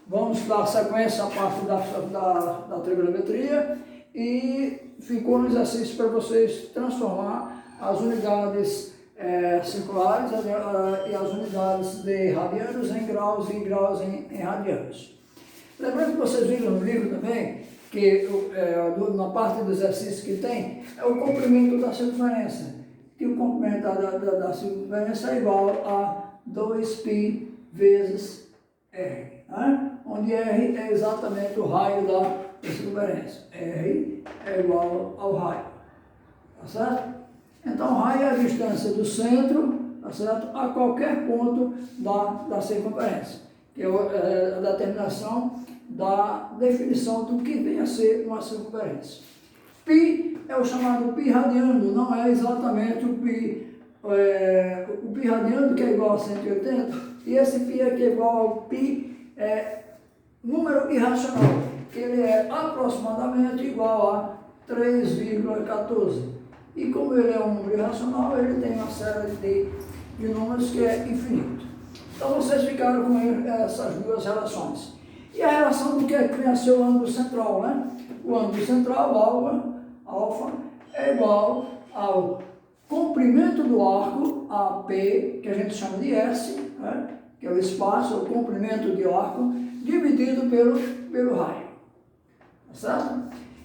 vamos dar sequência à parte da trigonometria e ficou um exercício para vocês transformar as unidades circulares e as unidades de radianos em graus e graus em radianos. Lembrando que vocês viram no livro também que na parte do exercício que tem é o comprimento da circunferência. Que o comprimento da circunferência é igual a 2π vezes R, né? Onde R é exatamente o raio da circunferência. R é igual ao raio, tá certo? Então, raio é a distância do centro, tá certo? A qualquer ponto da circunferência, que é a determinação da definição do que vem a ser uma circunferência. Π é o chamado π radiano, não é exatamente o π radiano que é igual a 180, e esse π aqui é igual ao π número irracional, que ele é aproximadamente igual a 3,14. E como ele é um número irracional, ele tem uma série de números que é infinito. Então vocês ficaram com essas duas relações. E a relação do que vem a ser o ângulo central, né? O ângulo central, alfa, é igual ao comprimento do arco, AP, que a gente chama de S, né? Que é o espaço, o comprimento de arco, dividido pelo raio. Tá certo?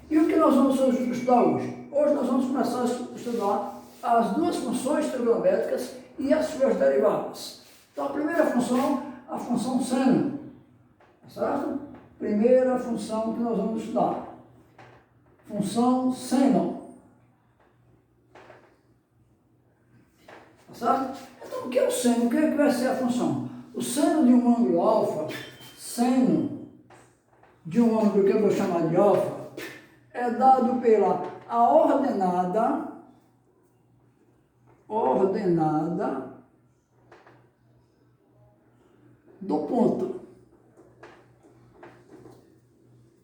E o que nós vamos estudar hoje? Hoje nós vamos começar a estudar as duas funções trigonométricas e as suas derivadas. Então, a primeira função, a função seno. Tá certo? Primeira função que nós vamos estudar. Função seno. Tá certo? Então, o que é o seno? O que é que vai ser a função? O seno de um ângulo alfa, seno de um ângulo que eu vou chamar de alfa, é dado pela a ordenada do ponto.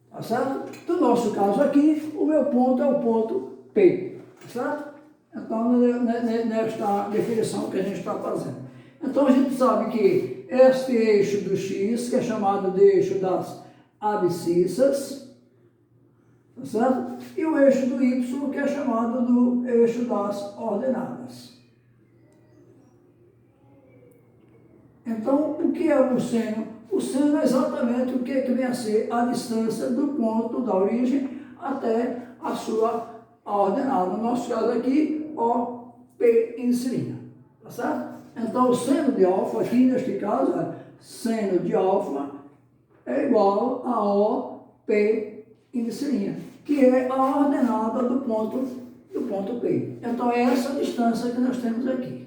Tá certo? No nosso caso aqui, o meu ponto é o ponto P. Tá certo? Então, nesta definição que a gente está fazendo. Então, a gente sabe que este eixo do X, que é chamado de eixo das abscissas, tá certo? E o eixo do Y, que é chamado do eixo das ordenadas. Então, o que é o seno? O seno é exatamente o que vem a ser a distância do ponto da origem até a sua ordenada. No nosso caso aqui, OP inicilinha. Tá certo? Então, o seno de alfa aqui, neste caso, seno de alfa é igual a OP inicilinha, que é a ordenada do ponto P. Então, é essa distância que nós temos aqui.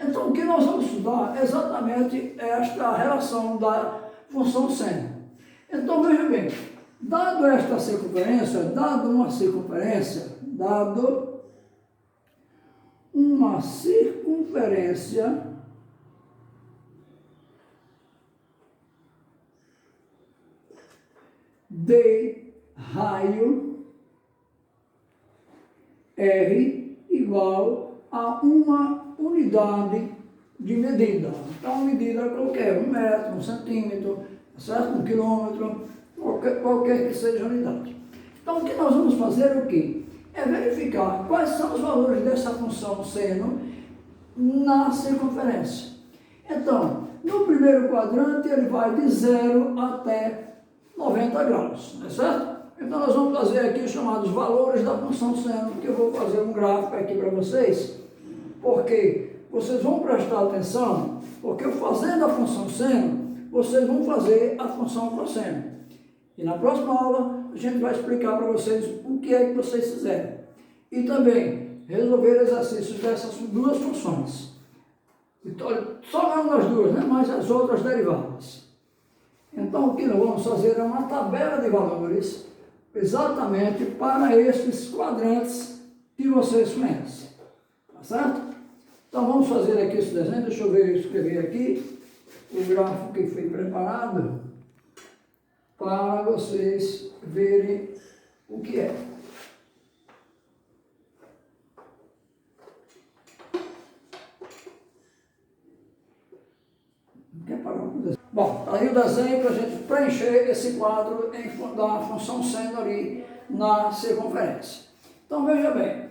Então, o que nós vamos estudar é exatamente esta relação da função seno. Então, veja bem, dado esta circunferência, dado uma circunferência de raio R igual a uma unidade de medida. Então, medida qualquer, 1 metro, 1 centímetro, certo? 1 quilômetro, qualquer que seja a unidade. Então, o que nós vamos fazer é o quê? É verificar quais são os valores dessa função seno na circunferência. Então, no primeiro quadrante, ele vai de 0 até 90 graus, não é certo? Então, nós vamos fazer aqui os chamados valores da função seno, que eu vou fazer um gráfico aqui para vocês, porque vocês vão prestar atenção, porque fazendo a função seno, vocês vão fazer a função cosseno. E na próxima aula, a gente vai explicar para vocês o que é que vocês fizeram. E também resolver exercícios dessas duas funções. Então, só não as duas, né? Mas as outras derivadas. Então, o que nós vamos fazer é uma tabela de valores exatamente para estes quadrantes que vocês conhecem. Tá certo? Então, vamos fazer aqui esse desenho. Deixa eu escrever aqui o gráfico que foi preparado para vocês verem o que é. Não quer parar Bom, aí o desenho para a gente preencher esse quadro da função seno ali na circunferência. Então veja bem,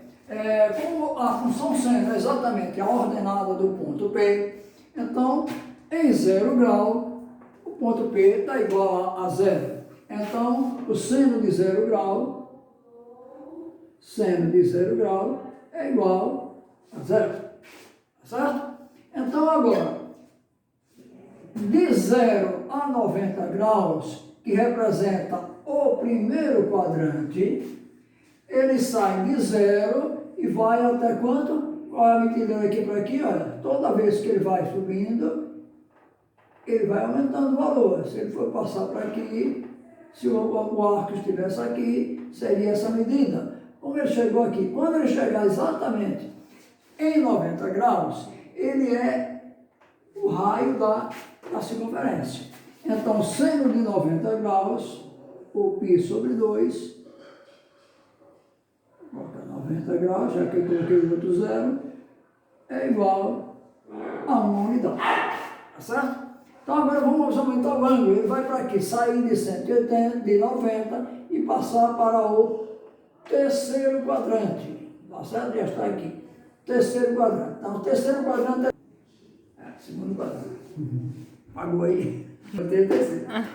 como a função seno é exatamente a ordenada do ponto P, então em 0 grau o ponto P está igual a 0. Então o seno de 0 grau é igual a 0. Certo? Então agora, de 0 a 90 graus, que representa o primeiro quadrante, ele sai de 0 e vai até quanto? Qual é a medida aqui para aqui? Olha, toda vez que ele vai subindo, ele vai aumentando o valor. Se ele for passar para aqui, se o arco estivesse aqui, seria essa medida. Como ele chegou aqui? Quando ele chegar exatamente em 90 graus, ele é o raio da circunferência. Então, seno de 90 graus, o π sobre 2, vou colocar 90 graus, já que eu coloquei o outro zero, é igual a 1 unidade. Tá certo? Então, agora vamos aumentar o ângulo. Ele vai para aqui, sair de 180, de 90 e passar para o terceiro quadrante. Tá certo? Já está aqui. Terceiro quadrante. Então, o terceiro quadrante é segundo quadrante. Pagou aí.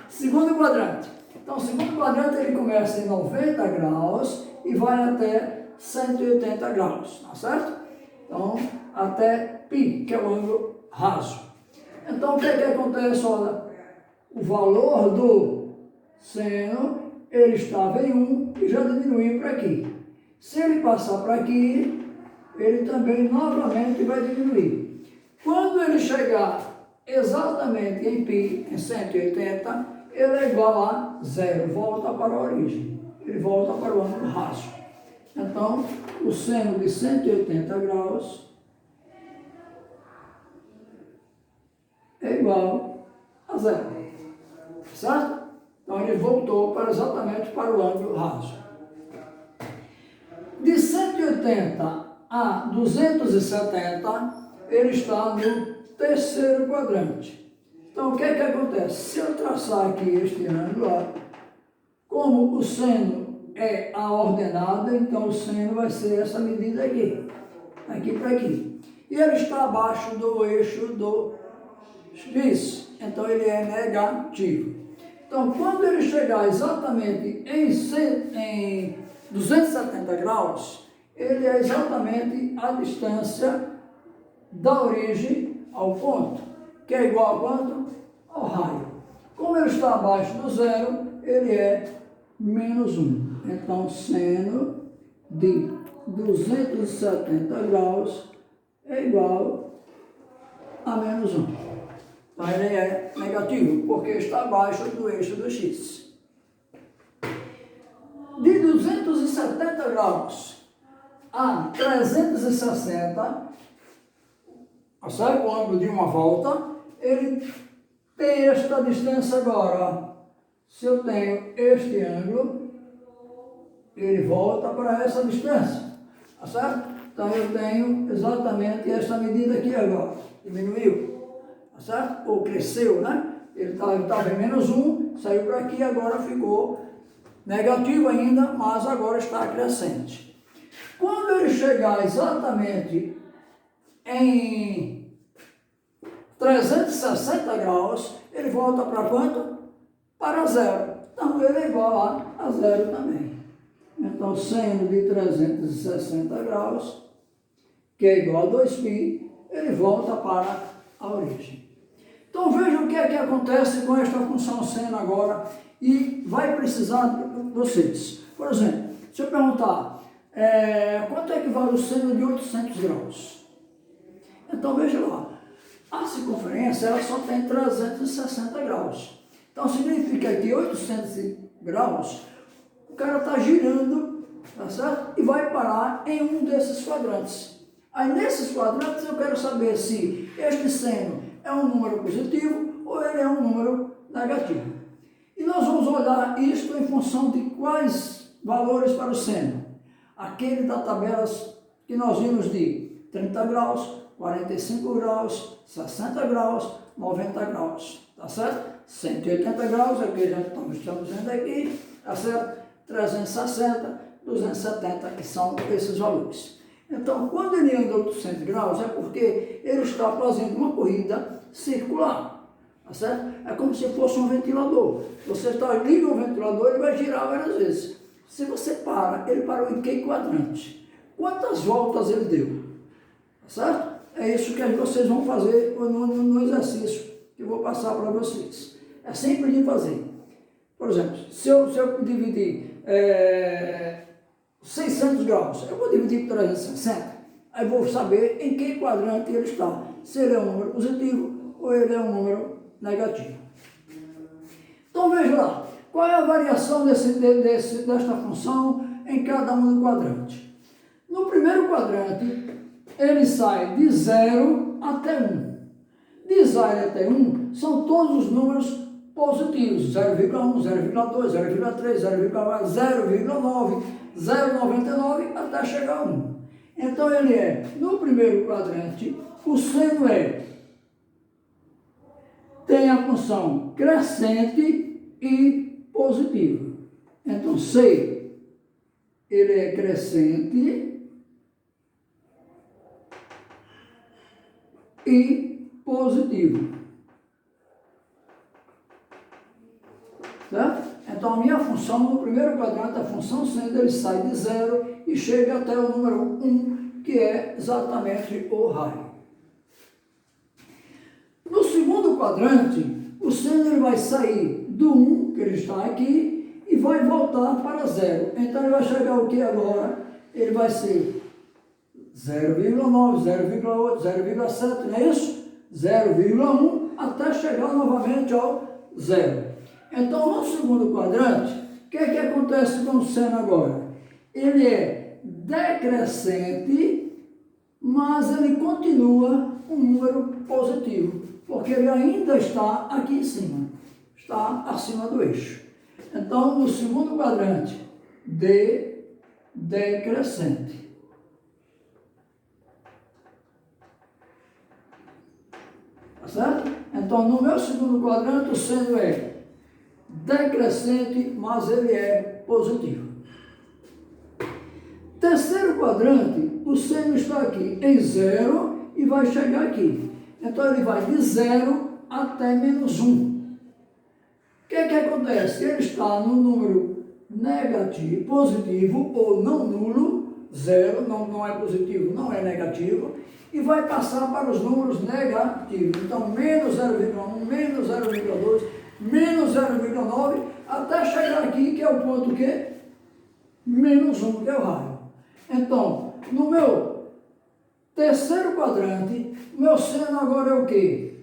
Segundo quadrante. Então, o segundo quadrante ele começa em 90 graus e vai até 180 graus. Tá certo? Então, até π, que é o ângulo raso. Então, o que acontece? Olha, o valor do seno, ele estava em 1 e já diminuiu para aqui. Se ele passar para aqui, ele também novamente vai diminuir. Quando ele chegar exatamente em π, em 180, ele é igual a 0, volta para a origem. Ele volta para o ângulo raso. Então, o seno de 180 graus é igual a 0. Certo? Então, ele voltou exatamente para o ângulo raso. De 180 a 270, ele está no terceiro quadrante. Então, o que acontece? Se eu traçar aqui este ângulo, ó, como o seno é a ordenada, então o seno vai ser essa medida aqui, aqui para aqui. E ele está abaixo do eixo do x, então ele é negativo. Então, quando ele chegar exatamente em 270 graus, ele é exatamente a distância da origem ao ponto, que é igual a quanto? Ao raio. Como ele está abaixo do zero, ele é menos 1. Então, seno de 270 graus é igual a menos 1. Então, ele é negativo, porque está abaixo do eixo do x. De 270 graus a 360, sai o ângulo de uma volta, ele tem esta distância agora. Se eu tenho este ângulo, ele volta para essa distância, tá certo? Então eu tenho exatamente essa medida aqui agora, diminuiu, tá certo? Ou cresceu, né? Ele estava em menos 1, saiu para aqui, agora ficou negativo ainda, mas agora está crescente. Quando ele chegar exatamente em 360 graus, ele volta para quanto? Para zero. Então, ele é igual a zero também. Então, seno de 360 graus, que é igual a 2π, ele volta para a origem. Então, vejam o que é que acontece com esta função seno agora e vai precisar de vocês. Por exemplo, se eu perguntar, quanto é que vale o seno de 800 graus? Então, veja lá, a circunferência ela só tem 360 graus. Então, significa que 800 graus, o cara está girando, tá certo? E vai parar em um desses quadrantes. Aí, nesses quadrantes, eu quero saber se este seno é um número positivo ou ele é um número negativo. E nós vamos olhar isto em função de quais valores para o seno. Aquele da tabela que nós vimos de 30 graus, 45 graus, 60 graus, 90 graus, tá certo? 180 graus, aqui já estamos vendo aqui, tá certo? 360, 270, que são esses valores. Então, quando ele anda 800 graus, é porque ele está fazendo uma corrida circular, tá certo? É como se fosse um ventilador. Você liga o ventilador, ele vai girar várias vezes. Se você para, ele parou em que quadrante? Quantas voltas ele deu? Tá certo? É isso que vocês vão fazer no exercício que eu vou passar para vocês. É simples de fazer. Por exemplo, se eu dividir 600 graus, eu vou dividir por 360, aí vou saber em que quadrante ele está. Se ele é um número positivo ou ele é um número negativo. Então veja lá, qual é a variação desta função em cada um do quadrante. No primeiro quadrante, ele sai de 0 até 1. De 0 até 1 são todos os números positivos, 0,1, 0,2, 0,3, 0,9, 0,99 até chegar a 1. Então ele é, no primeiro quadrante, o seno tem a função crescente e positiva. Então C, ele é crescente e positivo. Certo? Então a minha função no primeiro quadrante, a função seno, ele sai de 0 e chega até o número 1, que é exatamente o raio. No segundo quadrante, o seno ele vai sair do 1, que ele está aqui, e vai voltar para 0. Então ele vai chegar o que agora? Ele vai ser 0,9, 0,8, 0,7, não é isso? 0,1 até chegar novamente ao 0. Então, no segundo quadrante, o que acontece com o seno agora? Ele é decrescente, mas ele continua um número positivo, porque ele ainda está aqui em cima, está acima do eixo. Então, no segundo quadrante, D decrescente. Tá certo? Então, no meu segundo quadrante, o seno é decrescente, mas ele é positivo. Terceiro quadrante, o seno está aqui em 0 e vai chegar aqui. Então ele vai de 0 até menos 1. O que acontece? Ele está no número negativo, positivo ou não nulo, 0, não é positivo, não é negativo, e vai passar para os números negativos. Então menos 0,1, menos 0,2, menos 0,9, até chegar aqui, que é o ponto que? Menos 1, que é o raio. Então, no meu terceiro quadrante, meu seno agora é o quê?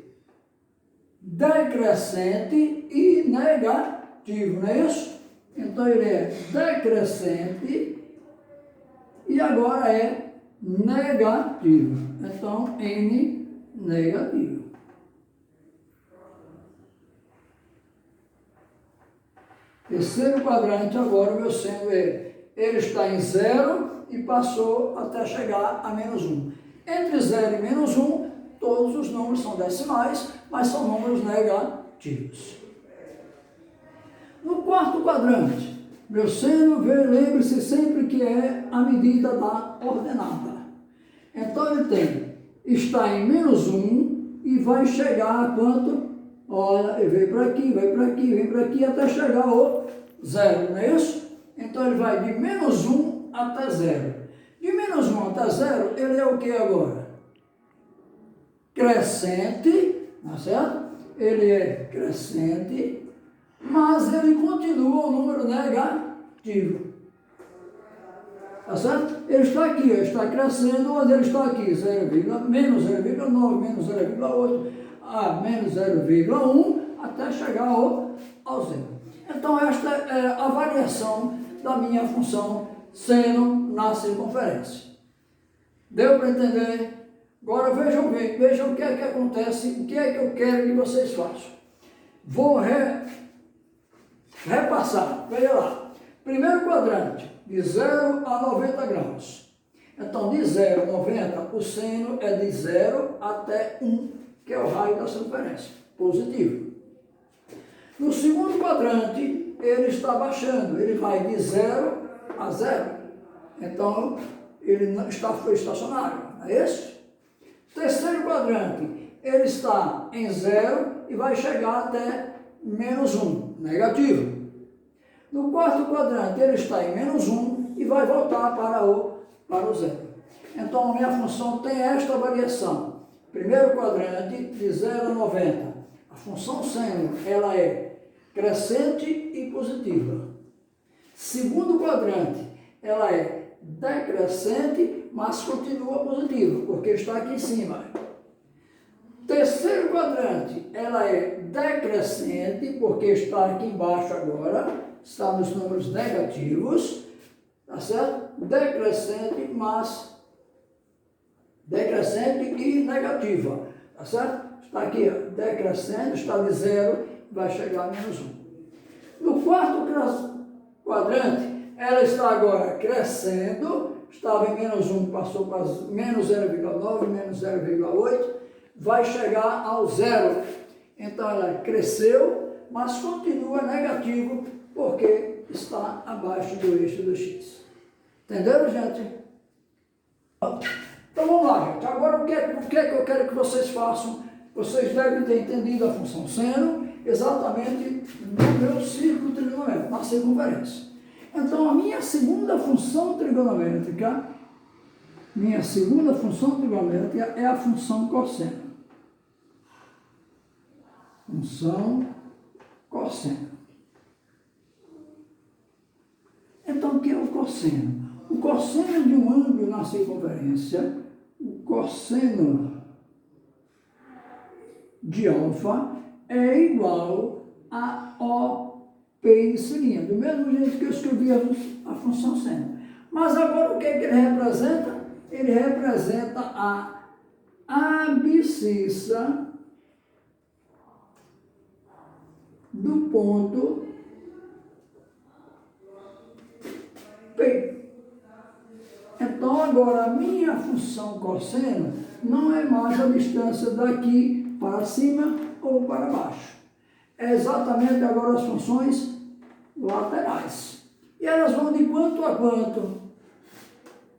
Decrescente e negativo, não é isso? Então, ele é decrescente e agora é negativo. Então, N negativo. Terceiro quadrante, agora o meu seno ele está em 0 e passou até chegar a menos 1. Entre 0 e menos 1, todos os números são decimais, mas são números negativos. No quarto quadrante, meu seno, lembre-se sempre que é a medida da ordenada. Então ele está em menos 1 e vai chegar a quanto? Olha, ele vem para aqui, vem para aqui, vem para aqui, até chegar ao 0, não é isso? Então ele vai de menos 1 até 0. De menos 1 até 0, ele é o que agora? Crescente, tá certo? Ele é crescente, mas ele continua o número negativo. Tá certo? Ele está aqui, ele está crescendo, mas ele está aqui, menos 0,9, menos 0,8, menos 0,1, até chegar ao 0. Então, esta é a variação da minha função seno na circunferência. Deu para entender? Agora vejam bem, vejam o que é que acontece, o que é que eu quero que vocês façam. Vou repassar, veja lá. Primeiro quadrante, de 0 a 90 graus. Então, de 0 a 90, o seno é de 0 até 1, que é o raio da circunferência, positivo. No segundo quadrante, ele está baixando, ele vai de 0 a 0. Então, ele não está estacionário, não é esse? Terceiro quadrante, ele está em 0 e vai chegar até -1, negativo. No quarto quadrante, ele está em -1 e vai voltar para o 0. Então, a minha função tem esta variação. Primeiro quadrante, de 0 a 90. A função seno, ela é crescente e positiva. Segundo quadrante, ela é decrescente, mas continua positiva, porque está aqui em cima. Terceiro quadrante, ela é decrescente, porque está aqui embaixo agora, está nos números negativos, tá certo? Decrescente, mas decrescente e negativa, tá certo? Está aqui, ó, decrescente, está de 0, vai chegar a -1. No quarto quadrante, ela está agora crescendo, estava em -1, passou para -0,9, -0,8, vai chegar ao 0. Então ela cresceu, mas continua negativo, porque está abaixo do eixo do x. Entenderam, gente? Então vamos lá, gente. Agora o que é que eu quero que vocês façam? Vocês devem ter entendido a função seno exatamente no meu círculo trigonométrico, na circunferência. Então a minha segunda função trigonométrica é a função cosseno. Função cosseno. Então o que é o cosseno? O cosseno de um ângulo na circunferência, o cosseno de alfa é igual a OP de sininha, do mesmo jeito que eu escrevi a função seno. Mas agora o que é que ele representa? Ele representa a abscissa do ponto P. Então agora a minha função cosseno não é mais a distância daqui para cima ou para baixo. É exatamente agora as funções laterais. E elas vão de quanto a quanto?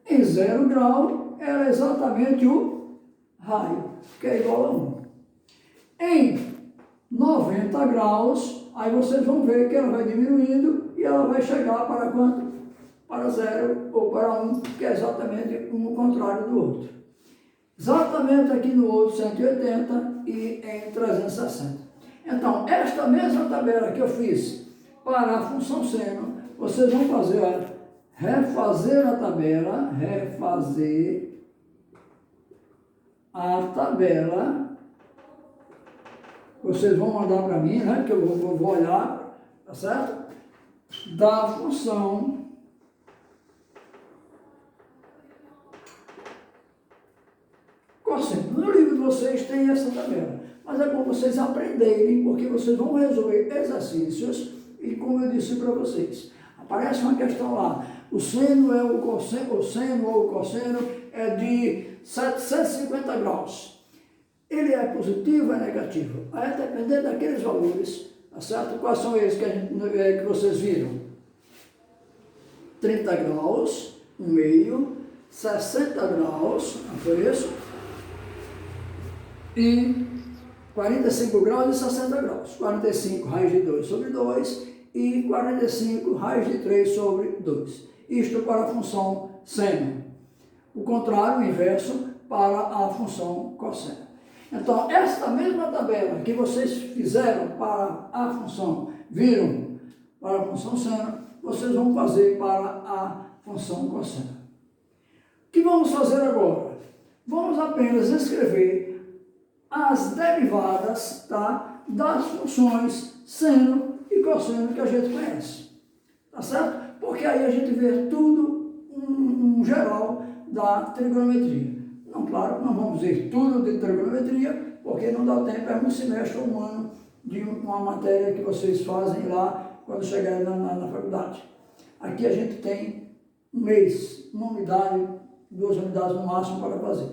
Em 0 grau, ela é exatamente o raio, que é igual a 1. Em 90 graus, aí vocês vão ver que ela vai diminuindo e ela vai chegar para quanto? Para 0 ou para 1, que é exatamente um contrário do outro. Exatamente aqui no outro 180 e em 360. Então, esta mesma tabela que eu fiz para a função seno, vocês vão fazer, refazer a tabela, vocês vão mandar para mim, né, que eu vou olhar, tá certo? Da função cosseno. No livro de vocês tem essa tabela, mas é bom vocês aprenderem, porque vocês vão resolver exercícios e, como eu disse para vocês, aparece uma questão lá, o seno é o cosseno, o seno ou o cosseno é de 750 graus. Ele é positivo ou é negativo? Aí, dependendo daqueles valores, tá certo? Quais são eles que vocês viram? 30 graus, 1/2, 60 graus, não foi isso? E 45 graus e 60 graus. 45 raiz de 2 sobre 2 e 45 raiz de 3 sobre 2. Isto para a função seno. O contrário, o inverso, para a função cosseno. Então, esta mesma tabela que vocês fizeram para a função, viram para a função seno, vocês vão fazer para a função cosseno. O que vamos fazer agora? Vamos apenas escrever as derivadas, tá, das funções seno e cosseno que a gente conhece. Tá certo? Porque aí a gente vê tudo um geral da trigonometria. Não, claro, não vamos ver tudo de trigonometria, porque não dá tempo, é um semestre ou um ano de uma matéria que vocês fazem lá quando chegarem na faculdade. Aqui a gente tem um mês, uma unidade, 2 unidades no máximo para fazer.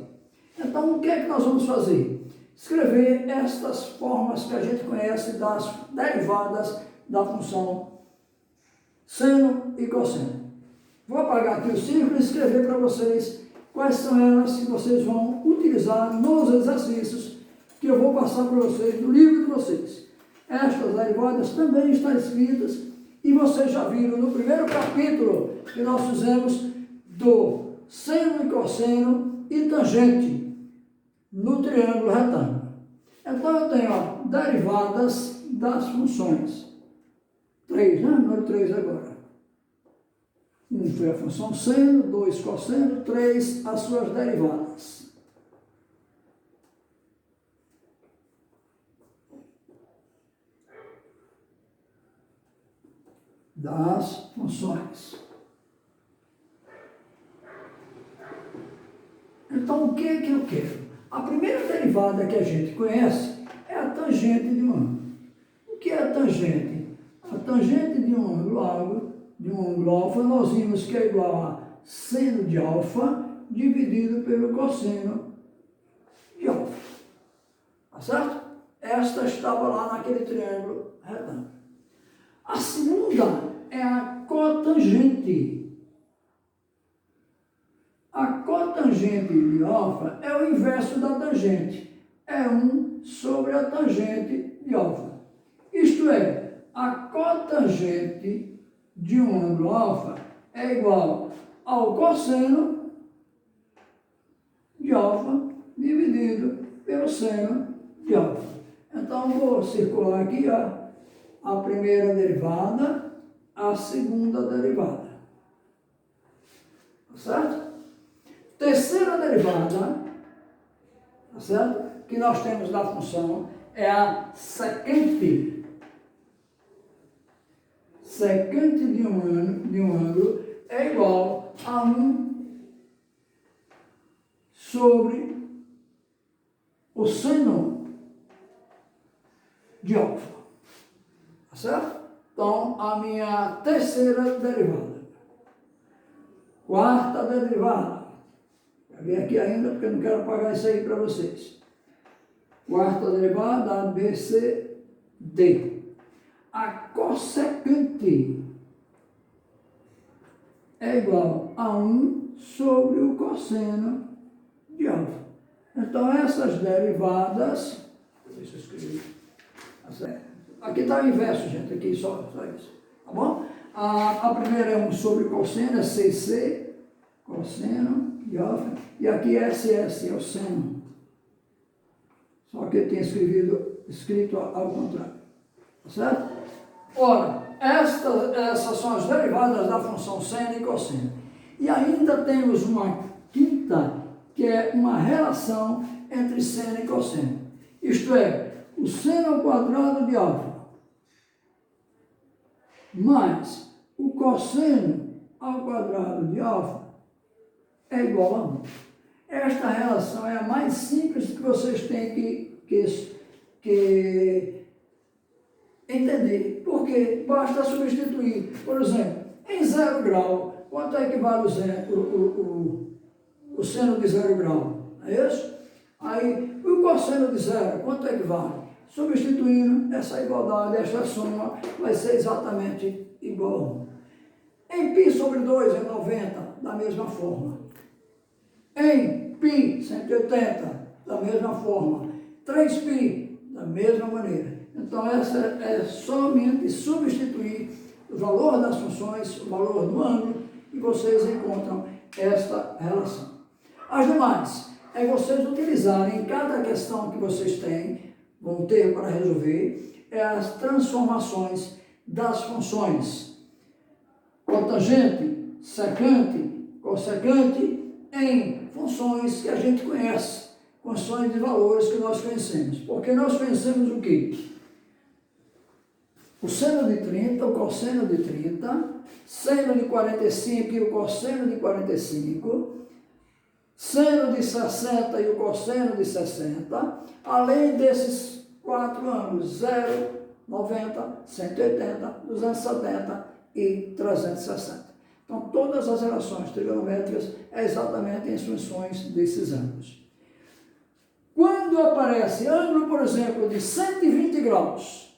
Então, o que é que nós vamos fazer? escrever estas formas que a gente conhece das derivadas da função seno e cosseno. Vou apagar aqui o círculo e escrever para vocês quais são elas que vocês vão utilizar nos exercícios que eu vou passar para vocês no livro de vocês. Estas derivadas também estão escritas e vocês já viram no primeiro capítulo que nós fizemos do seno e cosseno e tangente no triângulo retângulo. Então eu tenho, ó, derivadas das funções. 3, né? Número 3 agora. 1 foi a função seno, 2 cosseno, 3 as suas derivadas. Das funções. Então, o que é que eu quero? A primeira derivada que a gente conhece é a tangente de um ângulo. O que é a tangente? A tangente de um ângulo alfa, nós vimos que é igual a seno de alfa dividido pelo cosseno de alfa. Tá certo? Esta estava lá naquele triângulo retângulo. A segunda é a cotangente. A cotangente de alfa é o inverso da tangente. É 1 sobre a tangente de alfa. Isto é, a cotangente de um ângulo alfa é igual ao cosseno de alfa dividido pelo seno de alfa. Então, vou circular aqui, ó, a primeira derivada, a segunda derivada. Tá certo? Terceira derivada, tá certo? Que nós temos da função é a secante. Secante de um ângulo é igual a 1 sobre o seno de alfa. Tá certo? Então, a minha terceira derivada. Quarta derivada. Vou ver aqui ainda, porque eu não quero apagar isso aí para vocês. Quarta derivada, A, B, C, D. A cossecante é igual a 1 sobre o cosseno de alfa. Então, essas derivadas... Deixa eu escrever. Aqui está o inverso, gente. Aqui só isso. Tá bom? A primeira é 1 sobre o cosseno, é CC, cosseno de alfa. E aqui é SS, é o seno. Só que eu tinha escrito ao contrário. Tá certo? Ora, essas são as derivadas da função seno e cosseno. E ainda temos uma quinta, que é uma relação entre seno e cosseno. Isto é, o seno ao quadrado de alfa mais o cosseno ao quadrado de alfa é igual a 1. Esta relação é a mais simples que vocês têm que entender, porque basta substituir. Por exemplo, em 0 grau, quanto é que vale o seno de 0 grau? É isso? Aí, o cosseno de 0, quanto é que vale? Substituindo essa igualdade, esta soma vai ser exatamente igual a 1. Em π sobre 2 é 90, da mesma forma. Em π, 180, da mesma forma. 3π, da mesma maneira. Então, essa é somente substituir o valor das funções, o valor do ângulo, e vocês encontram esta relação. As demais é vocês utilizarem em cada questão que vocês têm, vão ter para resolver, as transformações das funções cotangente, secante, cossecante, em funções que a gente conhece, funções de valores que nós conhecemos. Porque nós conhecemos o quê? O seno de 30, o cosseno de 30, seno de 45 e o cosseno de 45, seno de 60 e o cosseno de 60, além desses 4 ângulos, 0, 90, 180, 270 e 360. Então, todas as relações trigonométricas é exatamente em funções desses ângulos. Quando quando aparece ângulo, por exemplo, de 120 graus,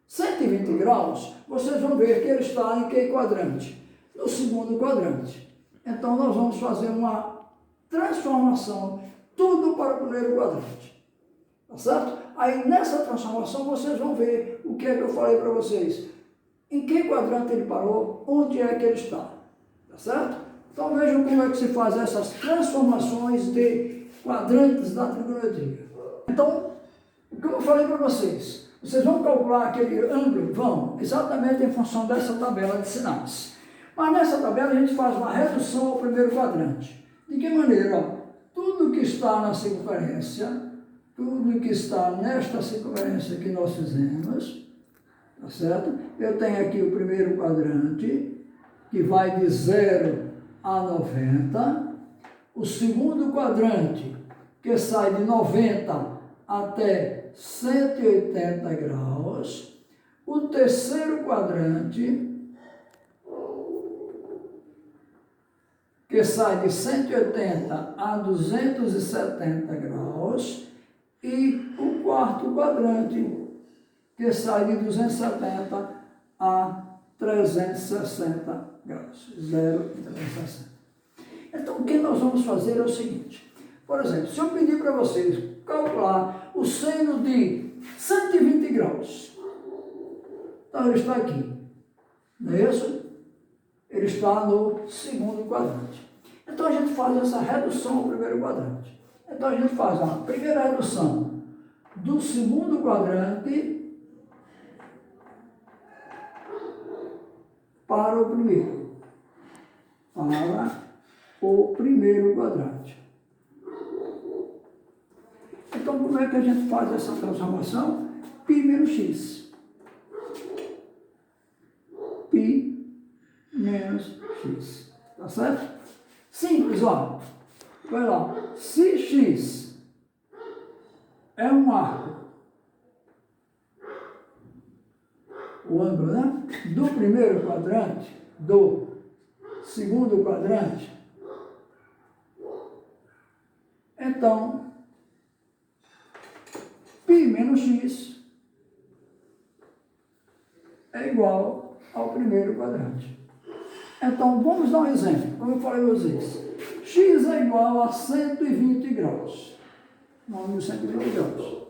120 graus, vocês vão ver que ele está em que quadrante? No segundo quadrante. Então, nós vamos fazer uma transformação, tudo para o primeiro quadrante. Tá certo? Aí, nessa transformação, vocês vão ver o que é que eu falei para vocês. Em que quadrante ele parou, onde é que ele está. Tá certo? Então, vejam como é que se faz essas transformações de quadrantes da trigonometria. Então, como eu falei para vocês, vocês vão calcular aquele ângulo? Vão, exatamente em função dessa tabela de sinais. Mas nessa tabela a gente faz uma redução ao primeiro quadrante. De que maneira? Ó, tudo que está na circunferência, tudo que está nesta circunferência que nós fizemos, tá certo? Eu tenho aqui o primeiro quadrante, que vai de 0 a 90. O segundo quadrante, que sai de 90 até 180 graus. O terceiro quadrante, que sai de 180 a 270 graus. E o quarto quadrante, que sai de 270 a 360 graus. 0 e 360. Então, o que nós vamos fazer é o seguinte. Por exemplo, se eu pedir para vocês calcular o seno de 120 graus. Então, ele está aqui. Não é isso? Ele está no segundo quadrante. Então, a gente faz essa redução ao primeiro quadrante. Então, a gente faz a primeira redução do segundo quadrante para o primeiro. Para o primeiro quadrante. Então, como é que a gente faz essa transformação? Π menos x. Π menos x. Tá certo? Simples, ó. Vai lá. Se x é um arco, o ângulo, né? Do primeiro quadrante, do segundo quadrante, então, π menos x é igual ao primeiro quadrante. Então, vamos dar um exemplo, como eu falei para vocês. X é igual a 120 graus. Um ângulo de 120 graus.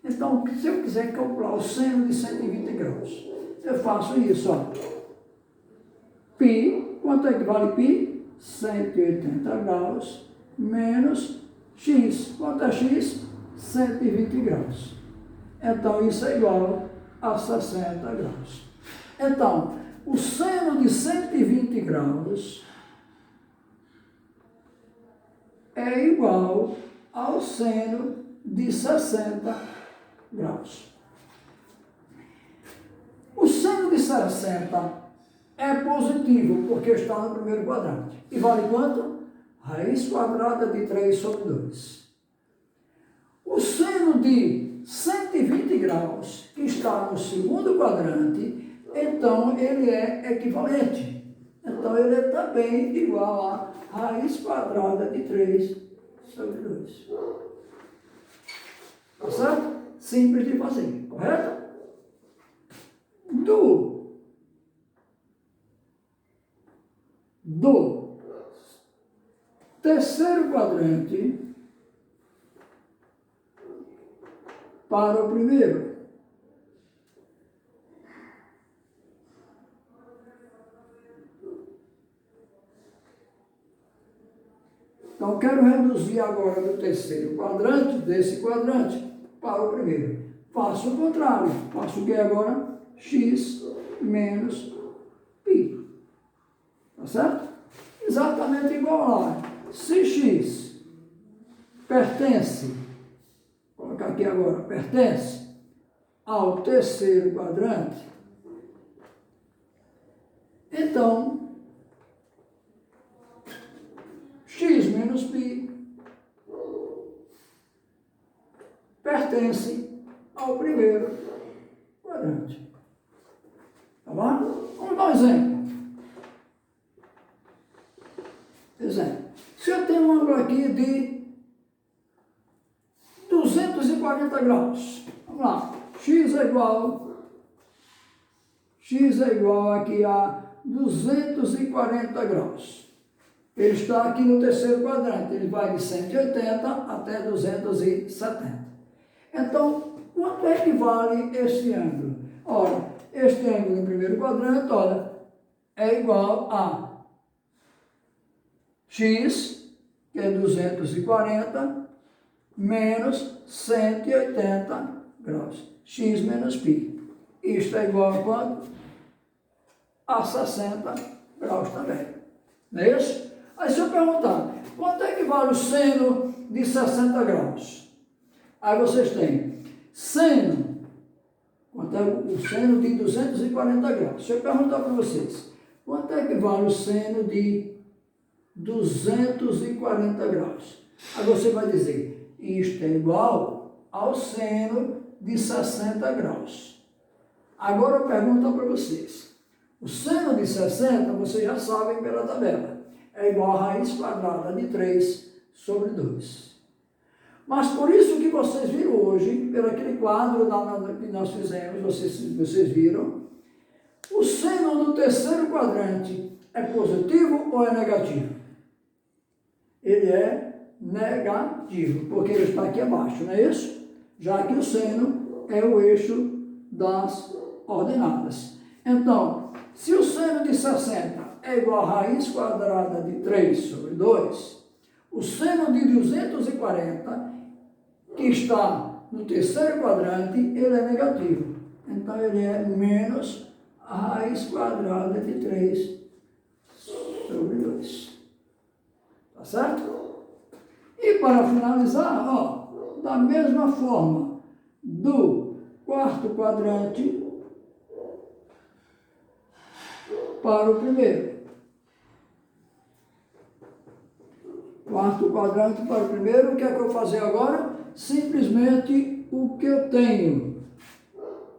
Então, se eu quiser calcular o seno de 120 graus, eu faço isso, ó. Π, quanto é que vale π? 180 graus menos x. Quanto é x? 120 graus. Então, isso é igual a 60 graus. Então, o seno de 120 graus é igual ao seno de 60 graus. O seno de 60 é positivo, porque está no primeiro quadrante. E vale quanto? Raiz quadrada de 3 sobre 2. O seno de 120 graus, que está no segundo quadrante, então ele é equivalente. Então ele é também igual a raiz quadrada de 3 sobre 2. Tá certo? Simples de fazer, correto? Do terceiro quadrante para o primeiro. Então, quero reduzir agora do terceiro quadrante, desse quadrante, para o primeiro. Faço o contrário. Faço o que agora? X menos π. Tá certo? Exatamente igual lá. Se x pertence, vou colocar aqui agora, pertence ao terceiro quadrante, então, x menos π pertence ao primeiro quadrante. Tá bom? Vamos dar um exemplo. Exemplo. Se eu tenho um ângulo aqui de 270 graus. Vamos lá. X é igual aqui a 240 graus. Ele está aqui no terceiro quadrante. Ele vai de 180 até 270. Então, quanto é que vale este ângulo? Ora, este ângulo no primeiro quadrante, olha, é igual a x, que é 240, menos 180 graus. X menos π. Isto é igual a quanto? A 60 graus também. Não é isso? Aí se eu perguntar, quanto é que vale o seno de 60 graus? Aí vocês têm seno, quanto é o seno de 240 graus? Se eu perguntar para vocês, quanto é que vale o seno de 240 graus? Aí você vai dizer, isto é igual ao seno de 60 graus. Agora eu pergunto para vocês, o seno de 60, vocês já sabem pela tabela, é igual a raiz quadrada de 3 sobre 2. Mas por isso que vocês viram hoje, pelo aquele quadro que nós fizemos, vocês viram, o seno do terceiro quadrante é positivo ou é negativo? Ele é negativo, porque ele está aqui abaixo, não é isso? Já que o seno é o eixo das ordenadas. Então, se o seno de 60 é igual a raiz quadrada de 3 sobre 2, o seno de 240, que está no terceiro quadrante, ele é negativo. Então, ele é menos a raiz quadrada de 3 sobre 2. Tá certo? E para finalizar, ó, da mesma forma, do quarto quadrante para o primeiro. Quarto quadrante para o primeiro, o que é que eu vou fazer agora? Simplesmente o que eu tenho.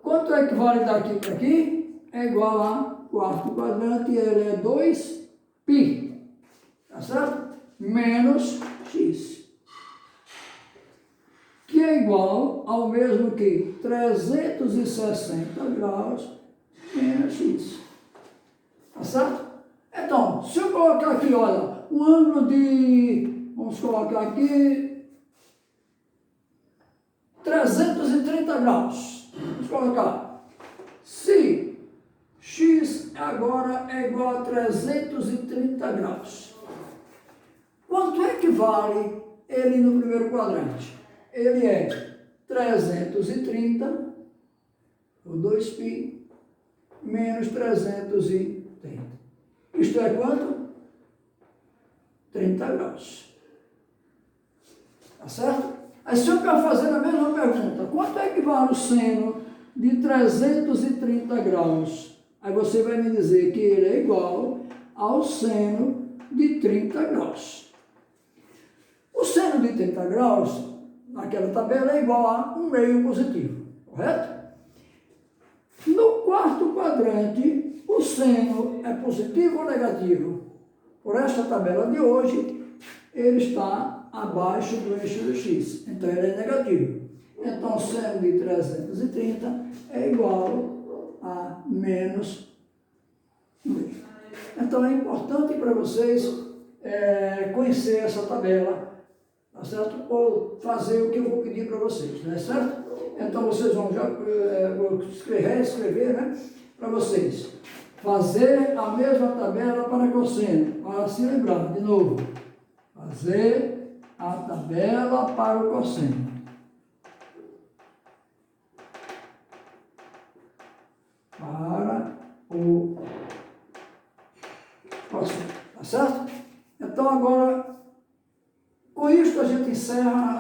Quanto é que vale daqui para aqui? É igual a quarto quadrante, ele é 2π. Tá certo? Menos x. Que é igual ao mesmo que 360 graus menos x. Tá certo? Então, se eu colocar aqui, olha, um ângulo de, vamos colocar aqui, 330 graus. Vamos colocar. Se x agora é igual a 330 graus, quanto é que vale ele no primeiro quadrante? Ele é 330, ou 2π, menos 330. Isto é quanto? 30 graus. Tá certo? Aí se eu quero fazer a mesma pergunta, quanto é que vale o seno de 330 graus? Aí você vai me dizer que ele é igual ao seno de 30 graus. O seno de 30 graus, naquela tabela, é igual a 1 meio positivo, correto? No quarto quadrante, o seno é positivo ou negativo? Por esta tabela de hoje, ele está abaixo do eixo do x, então ele é negativo. Então, o seno de 330 é igual a menos 1. Então, é importante para vocês conhecer essa tabela, tá certo? Ou fazer o que eu vou pedir para vocês, não é certo? Então, vocês vão já vou reescrever, né? Para vocês. Fazer a mesma tabela para cosseno, para se lembrar, de novo. Fazer a tabela para o cosseno. Para o cosseno, tá certo? Então, agora, com isso a gente encerra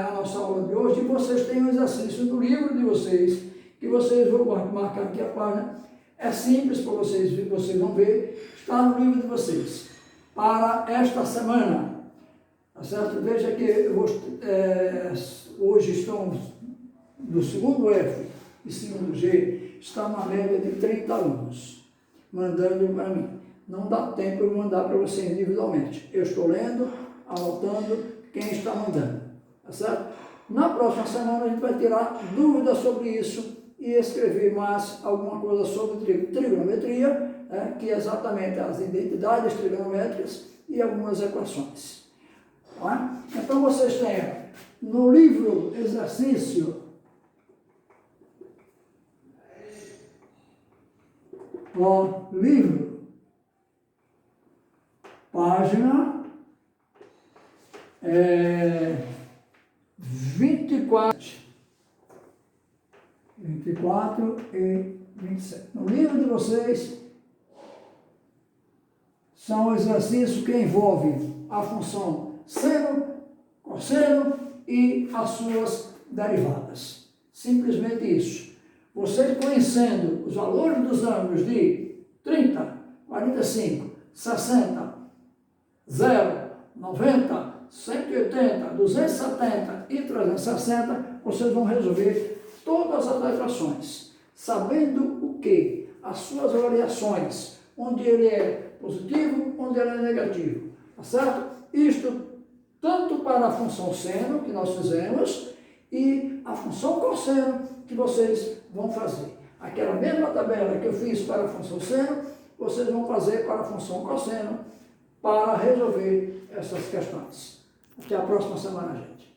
a nossa aula de hoje e vocês têm um exercício do livro de vocês, que vocês vão marcar aqui a página. É simples para vocês vão ver, está no livro de vocês. Para esta semana, tá certo? Veja que hoje estão do segundo F e segundo G, está uma média de 30 alunos, mandando para mim. Não dá tempo de mandar para você individualmente. Eu estou lendo, anotando quem está mandando, tá certo? Na próxima semana a gente vai tirar dúvidas sobre isso e escrever mais alguma coisa sobre trigonometria, que é exatamente as identidades trigonométricas e algumas equações. Tá? Então vocês têm no livro exercício, livro, página 24 e 27. No livro de vocês são exercícios que envolvem a função seno, cosseno e as suas derivadas. Simplesmente isso. Vocês conhecendo os valores dos ângulos de 30, 45, 60, 0, 90, 180, 270 e 360, vocês vão resolver todas as equações, sabendo o que? As suas variações, onde ele é positivo, onde ele é negativo, tá certo? Isto tanto para a função seno, que nós fizemos, e a função cosseno, que vocês vão fazer. Aquela mesma tabela que eu fiz para a função seno, vocês vão fazer para a função cosseno, para resolver essas questões. Até a próxima semana, gente.